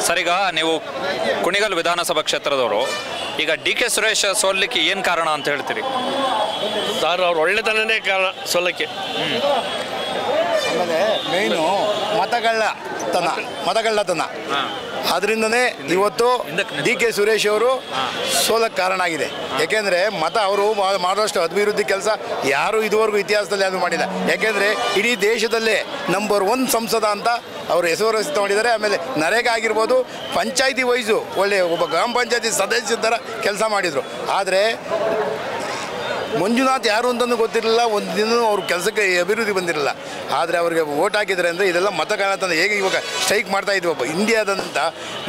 Sir, ಈಗ ನೀವು ಕುಣಿಗಲ್ ವಿಧಾನಸಭಾ ಕ್ಷೇತ್ರದವರು, ಈಗ ಡಿ ಕೆ ಸುರೇಶ್ ಸೋಲಿಕ್ಕೆ ಏನು ಕಾರಣ ಅಂತ ಹೇಳ್ತೀರಿ? ಸರ್, ಅವ್ರು ಒಳ್ಳೆತನನೇ ಕಾರಣ ಸೋಲಕ್ಕೆ. ಆಮೇಲೆ ಮೇಯ್ನು ಮತಗಳ್ಳತನ ಅದರಿಂದನೇ ಇವತ್ತು ಡಿ ಕೆ ಸುರೇಶ್ ಅವರು ಸೋಲಕ್ಕೆ ಕಾರಣ ಆಗಿದೆ. ಯಾಕೆಂದರೆ ಅವರು ಮಾಡೋಷ್ಟು ಅಭಿವೃದ್ಧಿ ಕೆಲಸ ಯಾರೂ ಇದುವರೆಗೂ ಇತಿಹಾಸದಲ್ಲಿ ಅದು ಮಾಡಿಲ್ಲ. ಯಾಕೆಂದರೆ ಇಡೀ ದೇಶದಲ್ಲೇ ನಂಬರ್ 1 ಸಂಸದ ಅಂತ ಅವರು ಹೆಸರು ಮಾಡಿದ್ದಾರೆ. ಆಮೇಲೆ ನರೇಗಾ ಆಗಿರ್ಬೋದು, ಪಂಚಾಯಿತಿ ವೈಸು ಒಳ್ಳೆಯ ಒಬ್ಬ ಗ್ರಾಮ ಪಂಚಾಯತಿ ಸದಸ್ಯರ ಥರ ಕೆಲಸ ಮಾಡಿದರು. ಆದರೆ ಮಂಜುನಾಥ್ ಯಾರು ಅಂತಲೂ ಗೊತ್ತಿರಲಿಲ್ಲ, ಒಂದು ದಿನ ಅವ್ರ ಕೆಲಸಕ್ಕೆ ಅಭಿವೃದ್ಧಿ ಬಂದಿರಲಿಲ್ಲ. ಆದರೆ ಅವ್ರಿಗೆ ಓಟ್ ಹಾಕಿದರೆ ಅಂದರೆ ಇದೆಲ್ಲ ಮತಗಳ್ಳತನ. ಹೇಗೆ ಇವಾಗ ಸ್ಟ್ರೈಕ್ ಮಾಡ್ತಾಯಿದ್ವಪ್ಪ ಇಂಡಿಯಾದಂತ,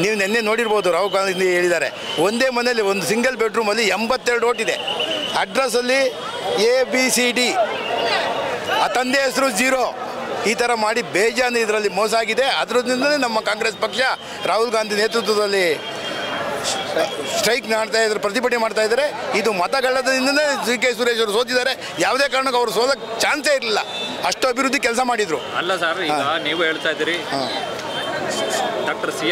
ನೀವು ನಿನ್ನೆ ನೋಡಿರ್ಬೋದು, ರಾಹುಲ್ ಗಾಂಧಿ ಹೇಳಿದ್ದಾರೆ, ಒಂದೇ ಮನೆಯಲ್ಲಿ ಒಂದು ಸಿಂಗಲ್ ಬೆಡ್ರೂಮಲ್ಲಿ 82 ಓಟ್ ಇದೆ. ಅಡ್ರೆಸ್ಸಲ್ಲಿ ABCD, ಆ ತಂದೆ ಹೆಸರು 0, ಈ ಥರ ಮಾಡಿ ಬೇಜಾನು ಇದರಲ್ಲಿ ಮೋಸ ಆಗಿದೆ. ಅದರಿಂದಲೇ ನಮ್ಮ ಕಾಂಗ್ರೆಸ್ ಪಕ್ಷ ರಾಹುಲ್ ಗಾಂಧಿ ನೇತೃತ್ವದಲ್ಲಿ ಸ್ಟ್ರೈಕ್ ಮಾಡ್ತಾ ಇದ್ದಾರೆ, ಪ್ರತಿಭಟನೆ ಮಾಡ್ತಾ ಇದ್ದಾರೆ. ಇದು ಮತಗಳ್ಳತನದಿಂದಲೇ ಡಿ ಕೆ ಸುರೇಶ್ ಅವರು ಸೋತಿದ್ದಾರೆ. ಯಾವುದೇ ಕಾರಣಕ್ಕೂ ಅವರು ಸೋಲಕ್ಕೆ ಚಾನ್ಸೇ ಇರಲಿಲ್ಲ, ಅಷ್ಟು ಅಭಿವೃದ್ಧಿ ಕೆಲಸ ಮಾಡಿದರು. ಅಲ್ಲ ಸರ್, ಈಗ ನೀವು ಹೇಳ್ತಾ ಇದ್ದೀರಿ ಡಾಕ್ಟರ್ ಸಿ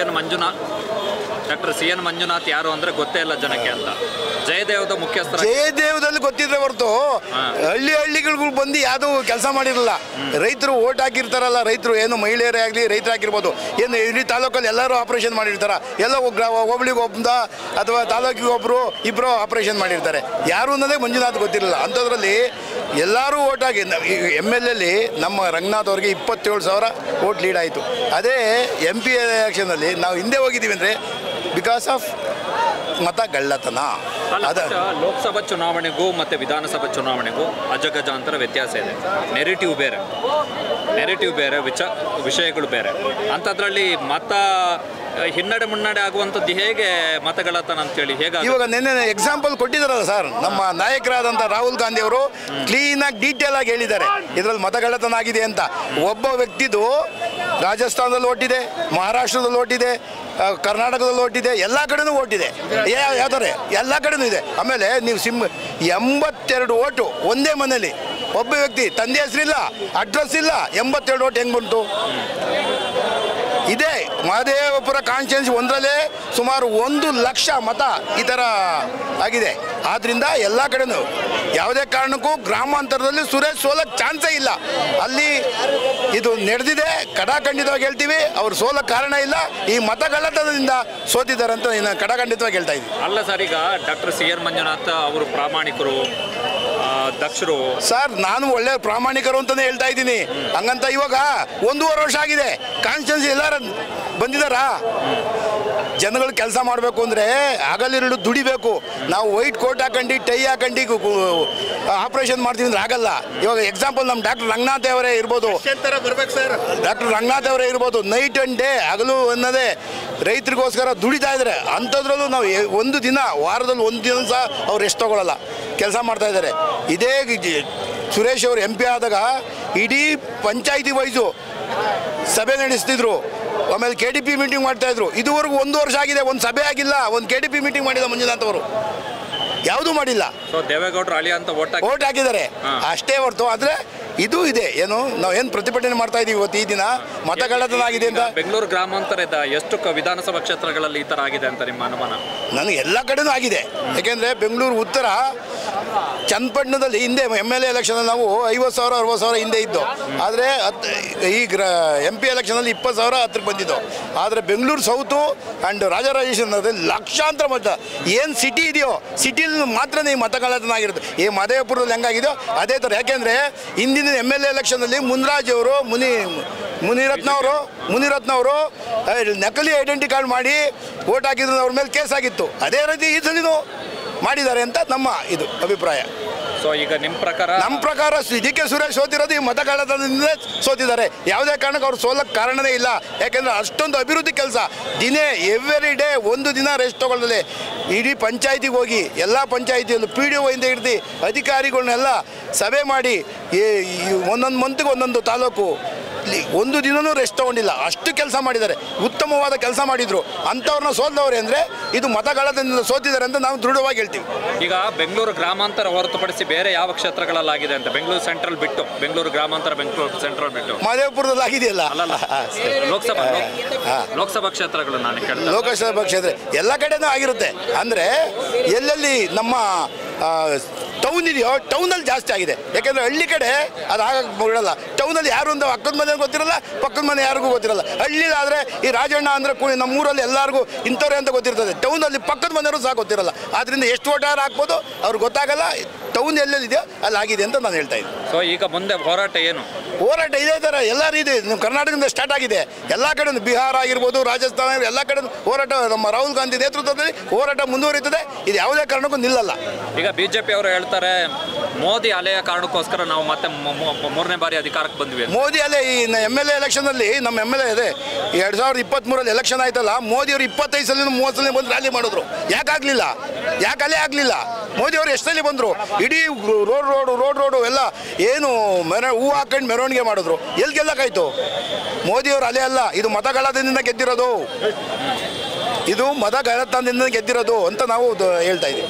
ಎನ್ ಮಂಜುನಾಥ್ ಯಾರು ಅಂದರೆ ಗೊತ್ತೇ ಇಲ್ಲ ಜನಕ್ಕೆ ಅಂತ. ಜಯದೇವದ ಮುಖ್ಯಸ್ಥರ ಜಯದೇವದಲ್ಲಿ ಗೊತ್ತಿದ್ರೆ ಹೊರತು ಹಳ್ಳಿಗಳಿಗೂ ಬಂದು ಯಾವುದೂ ಕೆಲಸ ಮಾಡಿರಲಿಲ್ಲ. ರೈತರು ಓಟ್ ಹಾಕಿರ್ತಾರಲ್ಲ, ರೈತರು ಏನು ಮಹಿಳೆಯರೇ ಆಗಲಿ ರೈತರಾಗಿರ್ಬೋದು, ಏನು ಇಡೀ ತಾಲೂಕಲ್ಲಿ ಎಲ್ಲರೂ ಆಪ್ರೇಷನ್ ಮಾಡಿರ್ತಾರೆ. ಎಲ್ಲ ಹೋಬಳಿಗೆ ಒಬ್ಬ ಅಥವಾ ತಾಲೂಕಿಗೆ ಒಬ್ಬರು ಇಬ್ಬರು ಆಪ್ರೇಷನ್ ಮಾಡಿರ್ತಾರೆ. ಯಾರು ಅನ್ನೋದೇ ಮಂಜುನಾಥ್ ಗೊತ್ತಿರಲಿಲ್ಲ. ಅಂಥದ್ರಲ್ಲಿ ಎಲ್ಲರೂ ಓಟ್ ಹಾಕಿ MLA ನಮ್ಮ ರಂಗನಾಥ್ ಅವ್ರಿಗೆ 27,000 ಓಟ್ ಲೀಡ್ ಆಯಿತು. ಅದೇ MP ಎಲೆಕ್ಷನಲ್ಲಿ ನಾವು ಹಿಂದೆ ಹೋಗಿದ್ದೀವಿ ಅಂದರೆ ಬಿಕಾಸ್ ಆಫ್ ಮತಗಳ್ಳತನ. ಲೋಕಸಭಾ ಚುನಾವಣೆಗೂ ಮತ್ತು ವಿಧಾನಸಭಾ ಚುನಾವಣೆಗೂ ಅಜಗಜಾಂತರ ವ್ಯತ್ಯಾಸ ಇದೆ. ನೆರೆಟಿವ್ ಬೇರೆ, ವಿಷಯಗಳು ಬೇರೆ. ಅಂಥದ್ರಲ್ಲಿ ಹಿನ್ನಡೆ ಮುನ್ನಡೆ ಆಗುವಂಥದ್ದು ಹೇಗೆ ಮತಗಳ್ಳತನ ಅಂತೇಳಿ ಹೇಗೆ? ಇವಾಗ ನಿನ್ನೆ ಎಕ್ಸಾಂಪಲ್ ಕೊಟ್ಟಿದ್ದಾರಲ್ಲ ಸರ್, ನಮ್ಮ ನಾಯಕರಾದಂಥ ರಾಹುಲ್ ಗಾಂಧಿ ಅವರು ಕ್ಲೀನಾಗಿ ಡೀಟೇಲ್ ಆಗಿ ಹೇಳಿದ್ದಾರೆ ಇದರಲ್ಲಿ ಮತಗಳ್ಳತನ ಆಗಿದೆ ಅಂತ. ಒಬ್ಬ ವ್ಯಕ್ತಿದು ರಾಜಸ್ಥಾನದಲ್ಲಿ ಓಟಿದೆ, ಮಹಾರಾಷ್ಟ್ರದಲ್ಲಿ ಓಟಿದೆ, ಕರ್ನಾಟಕದಲ್ಲಿ ಓಟಿದೆ, ಎಲ್ಲ ಕಡೆನೂ ಓಟಿದೆ. ಯಾವ್ದಾರೆ ಎಲ್ಲ ಕಡೆನೂ ಇದೆ. ಆಮೇಲೆ ನೀವು 82 ಓಟು ಒಂದೇ ಮನೇಲಿ, ಒಬ್ಬ ವ್ಯಕ್ತಿ, ತಂದೆ ಹೆಸರಿಲ್ಲ, ಅಡ್ರೆಸ್ ಇಲ್ಲ, 82 ಓಟ್ ಹೆಂಗೆ ಬಂತು? ಇದೇ ಮಹದೇವಪುರ ಕಾನ್ಸ್ಟಿಟ್ಯೂನ್ಸಿ ಒಂದರಲ್ಲೇ ಸುಮಾರು 1 ಲಕ್ಷ ಮತ ಈ ಥರ ಆಗಿದೆ. ಆದ್ದರಿಂದ ಎಲ್ಲ ಕಡೆನೂ ಯಾವುದೇ ಕಾರಣಕ್ಕೂ ಗ್ರಾಮಾಂತರದಲ್ಲಿ ಸುರೇಶ್ ಸೋಲಕ್ಕೆ ಚಾನ್ಸೇ ಇಲ್ಲ. ಅಲ್ಲಿ ಇದು ನಡೆದಿದೆ, ಕಡಾಖಂಡಿತವಾಗಿ ಹೇಳ್ತೀವಿ. ಅವ್ರು ಸೋಲಕ್ಕೆ ಕಾರಣ ಇಲ್ಲ, ಈ ಮತಗಳ್ಳತನದಿಂದ ಸೋತಿದ್ದಾರೆ ಅಂತ ಇನ್ನು ಕಡಾಖಂಡಿತವಾಗಿ ಹೇಳ್ತಾ ಇದ್ದೀವಿ. ಅಲ್ಲ ಸರ್, ಈಗ ಡಾಕ್ಟರ್ ಸಿ ಎನ್ ಮಂಜುನಾಥ್ ಅವರು ಪ್ರಾಮಾಣಿಕರು, ದಕ್ಷರು. ಸರ್, ನಾನು ಒಳ್ಳೆ ಪ್ರಾಮಾಣಿಕರು ಅಂತಲೇ ಹೇಳ್ತಾ ಇದ್ದೀನಿ. ಹಂಗಂತ ಇವಾಗ 1.5 ವರ್ಷ ಆಗಿದೆ ಕಾನ್ಸ್ಟಿಟ್ಯೂನ್ಸಿ ಎಲ್ಲರೂ ಬಂದಿದ್ದಾರಾ? ಜನಗಳು ಕೆಲಸ ಮಾಡಬೇಕು ಅಂದರೆ ಹಗಲಿರುಳು ದುಡಿಬೇಕು. ನಾವು ವೈಟ್ ಕೋಟ್ ಹಾಕೊಂಡು ಟೈ ಹಾಕೊಂಡು ಆಪ್ರೇಷನ್ ಮಾಡ್ತೀವಿ ಅಂದ್ರೆ ಆಗಲ್ಲ. ಇವಾಗ ಎಕ್ಸಾಂಪಲ್ ನಮ್ಮ ಡಾಕ್ಟರ್ ರಂಗನಾಥ್ ಅವರೇ ಇರ್ಬೋದು, ನೈಟ್ ಆ್ಯಂಡ್ ಡೇ ಹಗಲು ಅನ್ನೋದೇ ರೈತರಿಗೋಸ್ಕರ ದುಡಿತಾ ಇದ್ದಾರೆ. ಅಂಥದ್ರಲ್ಲೂ ನಾವು ಒಂದು ದಿನ, ವಾರದಲ್ಲಿ ಒಂದು ದಿನ ಸಹ ಅವ್ರು ಎಷ್ಟು ತೊಗೊಳ್ಳಲ್ಲ, ಕೆಲಸ ಮಾಡ್ತಾ ಇದ್ದಾರೆ. ಇದೇ ಸುರೇಶ್ ಅವರು MP ಆದಾಗ ಇಡೀ ಪಂಚಾಯಿತಿ ವೈಸು ಸಭೆ ನಡೆಸ್ತಿದ್ರು. ಆಮೇಲೆ KDP ಮೀಟಿಂಗ್ ಮಾಡ್ತಾಯಿದ್ರು. ಇದುವರೆಗೂ 1 ವರ್ಷ ಆಗಿದೆ, ಒಂದು ಸಭೆ ಆಗಿಲ್ಲ, ಒಂದು KDP ಮೀಟಿಂಗ್ ಮಾಡಿಲ್ಲ ಮಂಜುನಾಥ್ ಅವರು, ಯಾವುದೂ ಮಾಡಿಲ್ಲ. ದೇವೇಗೌಡರು ಅಳಿ ಅಂತ ಓಟ್ ಹಾಕಿದ್ದಾರೆ ಅಷ್ಟೇ ಹೊರತು. ಆದರೆ ಇದು ಇದೆ, ಏನು ನಾವೇನು ಪ್ರತಿಭಟನೆ ಮಾಡ್ತಾ ಇದೀವಿ ಇವತ್ತು ಈ ದಿನ ಮತಗಳ್ಳತನ ಆಗಿದೆ ಅಂತ. ಬೆಂಗಳೂರು ಗ್ರಾಮಾಂತರದ ಎಷ್ಟು ವಿಧಾನಸಭಾ ಕ್ಷೇತ್ರಗಳಲ್ಲಿ ಈ ಥರ ಆಗಿದೆ ಅಂತ ನಿಮ್ಮ ಅನುಮಾನ? ನನಗೆ ಎಲ್ಲ ಕಡೆನೂ ಆಗಿದೆ. ಯಾಕೆಂದರೆ ಬೆಂಗಳೂರು ಉತ್ತರ ಚನ್ನಪಟ್ಟಣದಲ್ಲಿ ಹಿಂದೆ MLA ಎಲೆಕ್ಷನಲ್ಲಿ ನಾವು 50,000 60,000 ಹಿಂದೆ ಇದ್ದು. ಆದರೆ ಈ MP ಎಲೆಕ್ಷನಲ್ಲಿ 20,000 ಹತ್ರಕ್ಕೆ ಬಂದಿದ್ದು. ಆದರೆ ಬೆಂಗಳೂರು ಸೌತು ಆ್ಯಂಡ್ ರಾಜರಾಜೇಶ್ವರದಲ್ಲಿ ಲಕ್ಷಾಂತರ ಮತ. ಏನು ಸಿಟಿ ಇದೆಯೋ ಸಿಟಿಲಿ ಮಾತ್ರನೇ ಈ ಮತಗಳ್ಳತನ ಆಗಿರುತ್ತೆ. ಈ ಮಹದೇವಪುರದಲ್ಲಿ ಹೆಂಗಾಗಿದೆಯೋ ಅದೇ ಥರ. ಯಾಕೆಂದರೆ ಹಿಂದಿನ MLA ಎಲೆಕ್ಷನಲ್ಲಿ ಮುನ್ರಾಜ್ ಅವರು ಮುನಿರತ್ನ ಅವರು ನಕಲಿ ಐಡೆಂಟಿ ಕಾರ್ಡ್ ಮಾಡಿ ವೋಟ್ ಹಾಕಿದ್ರು, ಅವ್ರ ಮೇಲೆ ಕೇಸ್ ಆಗಿತ್ತು. ಅದೇ ರೀತಿ ಈ ಸಲಿನೂ ಮಾಡಿದ್ದಾರೆ ಅಂತ ನಮ್ಮ ಇದು ಅಭಿಪ್ರಾಯ. ಸೊ ಈಗ ನಿಮ್ಮ ಪ್ರಕಾರ ಡಿ ಕೆ ಸುರೇಶ್ ಸೋತಿರೋದು ಈ ಮತಗಳ್ಳತನದಿಂದ ಸೋತಿದ್ದಾರೆ. ಯಾವುದೇ ಕಾರಣಕ್ಕೆ ಅವ್ರು ಸೋಲಕ್ಕೆ ಕಾರಣನೇ ಇಲ್ಲ. ಯಾಕೆಂದರೆ ಅಷ್ಟೊಂದು ಅಭಿವೃದ್ಧಿ ಕೆಲಸ ಎವ್ರಿ ಡೇ ಒಂದು ದಿನ ರೆಸ್ಟ್ ತೊಗೊಳ್ದಲೆ ಇಡೀ ಪಂಚಾಯಿತಿಗೆ ಹೋಗಿ ಎಲ್ಲ ಪಂಚಾಯಿತಿಯಲ್ಲೂ PDO ಇಂದ ಹಿಡಿದು ಅಧಿಕಾರಿಗಳನ್ನೆಲ್ಲ ಸಭೆ ಮಾಡಿ ಒಂದೊಂದು ಮಂತ್ಗೆ ಒಂದೊಂದು ತಾಲೂಕು ಒಂದು ದಿನನೂ ರೆಸ್ಟ್ ತಗೊಂಡಿಲ್ಲ, ಅಷ್ಟು ಕೆಲಸ ಮಾಡಿದ್ದಾರೆ, ಉತ್ತಮವಾದ ಕೆಲಸ ಮಾಡಿದ್ರು. ಅಂಥವ್ರನ್ನ ಸೋಲ್ದವ್ರೆ ಅಂದರೆ ಇದು ಮತಗಳದಿಂದ ಸೋತಿದ್ದಾರೆ ಅಂತ ನಾವು ದೃಢವಾಗಿ ಹೇಳ್ತೀವಿ. ಈಗ ಬೆಂಗಳೂರು ಗ್ರಾಮಾಂತರ ಹೊರತುಪಡಿಸಿ ಬೇರೆ ಯಾವ ಕ್ಷೇತ್ರಗಳಲ್ಲಾಗಿದೆ ಅಂತ? ಬೆಂಗಳೂರು ಸೆಂಟ್ರಲ್ ಬಿಟ್ಟು, ಬೆಂಗಳೂರು ಗ್ರಾಮಾಂತರ, ಬೆಂಗಳೂರು ಸೆಂಟ್ರಲ್ ಬಿಟ್ಟು ಮಹದೇವಪುರದಲ್ಲಿ ಆಗಿದೆಯಲ್ಲ, ಲೋಕಸಭಾ ಕ್ಷೇತ್ರಗಳು ನಾನು ಕೇಳ್ತೀನಿ. ಲೋಕಸಭಾ ಕ್ಷೇತ್ರ ಎಲ್ಲ ಕಡೆನೂ ಆಗಿರುತ್ತೆ. ಅಂದರೆ ಎಲ್ಲೆಲ್ಲಿ ನಮ್ಮ ಟೌನ್ ಇದೆಯೋ ಟೌನಲ್ಲಿ ಜಾಸ್ತಿ ಆಗಿದೆ. ಯಾಕೆಂದರೆ ಹಳ್ಳಿ ಕಡೆ ಅದು ಆಗಕ್ಕೆ ಬಿಡಲ್ಲ. ಟೌನಲ್ಲಿ ಯಾರು ಅಂತ ಅಕ್ಕದ ಮನೆ ಗೊತ್ತಿರಲ್ಲ, ಪಕ್ಕದ ಮನೆ ಯಾರಿಗೂ ಗೊತ್ತಿರಲ್ಲ. ಹಳ್ಳಿಲಾದರೆ ಈ ರಾಜಣ್ಣ ಅಂದರೆ ನಮ್ಮೂರಲ್ಲಿ ಎಲ್ಲರಿಗೂ ಇಂಥವ್ರೆ ಅಂತ ಗೊತ್ತಿರ್ತದೆ. ಟೌನಲ್ಲಿ ಪಕ್ಕದ ಮನೆಯವರು ಸಹ ಗೊತ್ತಿರಲ್ಲ. ಆದ್ದರಿಂದ ಎಷ್ಟು ಓಟಾರು ಹಾಕ್ಬೋದು ಅವ್ರಿಗೆ ಗೊತ್ತಾಗಲ್ಲ. ಟೌನ್ ಎಲ್ಲೆಲ್ಲಿದೆಯೋ ಅಲ್ಲಿ ಆಗಿದೆ ಅಂತ ನಾನು ಹೇಳ್ತಾ ಇದ್ದೀನಿ. ಸೊ ಈಗ ಮುಂದೆ ಹೋರಾಟ ಏನು? ಹೋರಾಟ ಇದೇ ಥರ ಎಲ್ಲ ರೀತಿ ನಮ್ಮ ಕರ್ನಾಟಕದಿಂದ ಸ್ಟಾರ್ಟ್ ಆಗಿದೆ. ಎಲ್ಲ ಕಡೆ ಬಿಹಾರ ಆಗಿರ್ಬೋದು, ರಾಜಸ್ಥಾನ, ಎಲ್ಲ ಕಡೆ ಹೋರಾಟ ನಮ್ಮ ರಾಹುಲ್ ಗಾಂಧಿ ನೇತೃತ್ವದಲ್ಲಿ ಹೋರಾಟ ಮುಂದುವರಿಯುತ್ತದೆ. ಇದು ಯಾವುದೇ ಕಾರಣಕ್ಕೂ ನಿಲ್ಲಲ್ಲ. ಈಗ ಬಿಜೆಪಿ ಅವರು ಹೇಳ್ತಾರೆ ಮೋದಿ ಅಲೆಯ ಕಾರಣಕ್ಕೋಸ್ಕರ ನಾವು ಮತ್ತೆ ಮೂರನೇ ಬಾರಿ ಅಧಿಕಾರಕ್ಕೆ ಬಂದ್ವಿ. ಮೋದಿ ಅಲೆ ಈ MLA ಎಲೆಕ್ಷನಲ್ಲಿ ನಮ್ಮ MLA ಇದೆ 2023 ಎಲೆಕ್ಷನ್ ಆಯ್ತಲ್ಲ, ಮೋದಿ ಅವರು 25 ಸಲ 30 ಸಲ ಬಂದು ರ್ಯಾಲಿ ಮಾಡಿದ್ರು. ಯಾಕಾಗಲಿಲ್ಲ? ಯಾಕೆ ಅಲೆ ಆಗಲಿಲ್ಲ? ಮೋದಿ ಅವರು ಎಷ್ಟು ಸಲ ಬಂದರು? ಇಡೀ ರೋಡು ಎಲ್ಲ ಏನು ಹೂ ಹಾಕೊಂಡು ಮೆರವಣಿಗೆ ಮಾಡಿದ್ರು. ಎಲ್ಲಿ ಗೆಲ್ಲಕ್ಕಾಯ್ತು? ಮೋದಿಯವರು ಅಲೆ ಅಲ್ಲ, ಇದು ಮತಗಳದಿಂದ ಗೆದ್ದಿರೋದು. ಇದು ಮತಗಳತನದಿಂದ ಗೆದ್ದಿರೋದು ಅಂತ ನಾವು ಹೇಳ್ತಾ ಇದ್ದೀವಿ.